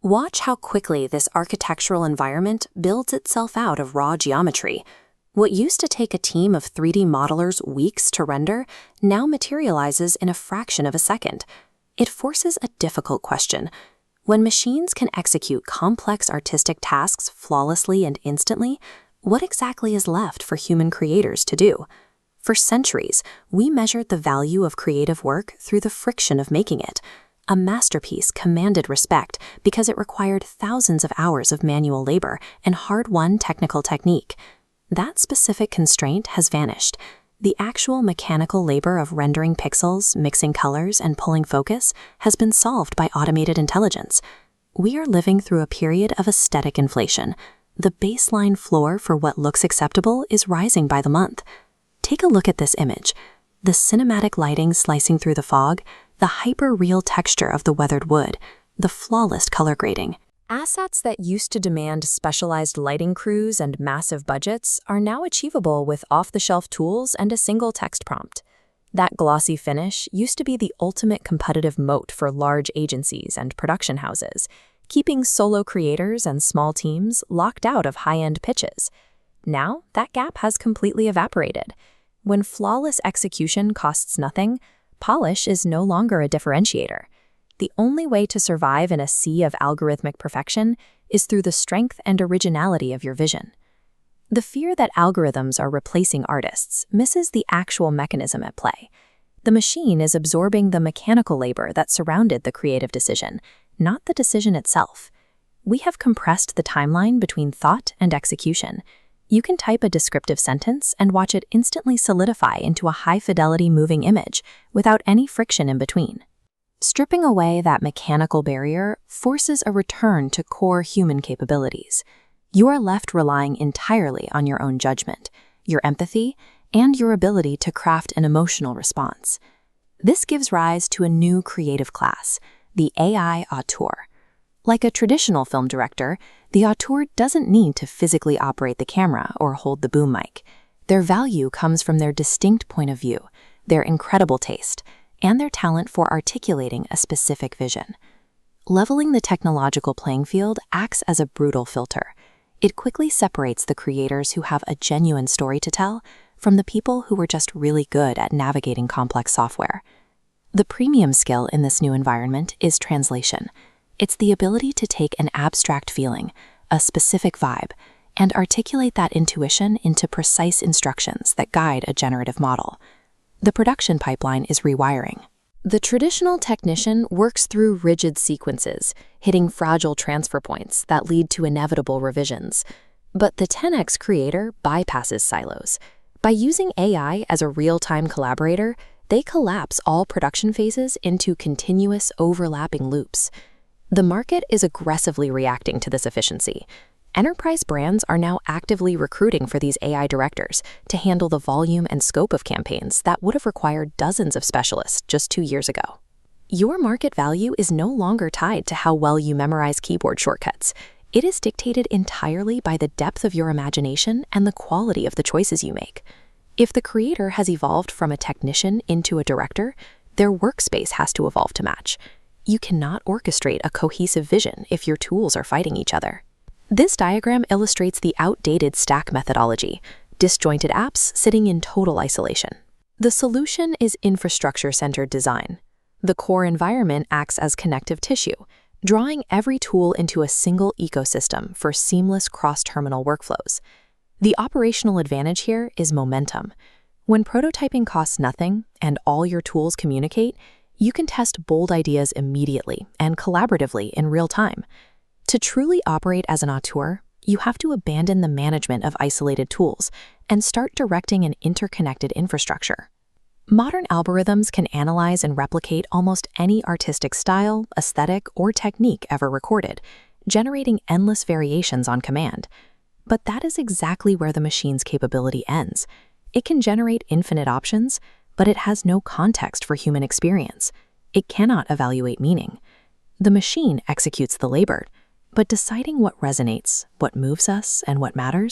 Watch how quickly this architectural environment builds itself out of raw geometry. What used to take a team of 3D modelers weeks to render now materializes in a fraction of a second. It forces a difficult question. When machines can execute complex artistic tasks flawlessly and instantly, what exactly is left for human creators to do? For centuries, we measured the value of creative work through the friction of making it. A masterpiece commanded respect because it required thousands of hours of manual labor and hard-won technical technique. That specific constraint has vanished. The actual mechanical labor of rendering pixels, mixing colors, and pulling focus has been solved by automated intelligence. We are living through a period of aesthetic inflation. The baseline floor for what looks acceptable is rising by the month. Take a look at this image. The cinematic lighting slicing through the fog, the hyper-real texture of the weathered wood, the flawless color grading. Assets that used to demand specialized lighting crews and massive budgets are now achievable with off-the-shelf tools and a single text prompt. That glossy finish used to be the ultimate competitive moat for large agencies and production houses, keeping solo creators and small teams locked out of high-end pitches. Now, that gap has completely evaporated. When flawless execution costs nothing, polish is no longer a differentiator. The only way to survive in a sea of algorithmic perfection is through the strength and originality of your vision. The fear that algorithms are replacing artists misses the actual mechanism at play. The machine is absorbing the mechanical labor that surrounded the creative decision, not the decision itself. We have compressed the timeline between thought and execution. You can type a descriptive sentence and watch it instantly solidify into a high-fidelity moving image without any friction in between. Stripping away that mechanical barrier forces a return to core human capabilities. You are left relying entirely on your own judgment, your empathy, and your ability to craft an emotional response. This gives rise to a new creative class, the AI Auteur. Like a traditional film director, the auteur doesn't need to physically operate the camera or hold the boom mic. Their value comes from their distinct point of view, their incredible taste, and their talent for articulating a specific vision. Leveling the technological playing field acts as a brutal filter. It quickly separates the creators who have a genuine story to tell from the people who were just really good at navigating complex software. The premium skill in this new environment is translation. It's the ability to take an abstract feeling, a specific vibe, and articulate that intuition into precise instructions that guide a generative model. The production pipeline is rewiring. The traditional technician works through rigid sequences, hitting fragile transfer points that lead to inevitable revisions. But the 10x creator bypasses silos. By using AI as a real-time collaborator, they collapse all production phases into continuous overlapping loops. The market is aggressively reacting to this efficiency. Enterprise brands are now actively recruiting for these AI directors to handle the volume and scope of campaigns that would have required dozens of specialists just 2 years ago. Your market value is no longer tied to how well you memorize keyboard shortcuts. It is dictated entirely by the depth of your imagination and the quality of the choices you make. If the creator has evolved from a technician into a director, their workspace has to evolve to match. You cannot orchestrate a cohesive vision if your tools are fighting each other. This diagram illustrates the outdated stack methodology, disjointed apps sitting in total isolation. The solution is infrastructure-centered design. The core environment acts as connective tissue, drawing every tool into a single ecosystem for seamless cross-terminal workflows. The operational advantage here is momentum. When prototyping costs nothing and all your tools communicate, you can test bold ideas immediately and collaboratively in real time. To truly operate as an auteur, you have to abandon the management of isolated tools and start directing an interconnected infrastructure. Modern algorithms can analyze and replicate almost any artistic style, aesthetic, or technique ever recorded, generating endless variations on command. But that is exactly where the machine's capability ends. It can generate infinite options, but it has no context for human experience. It cannot evaluate meaning. The machine executes the labor, but deciding what resonates, what moves us, and what matters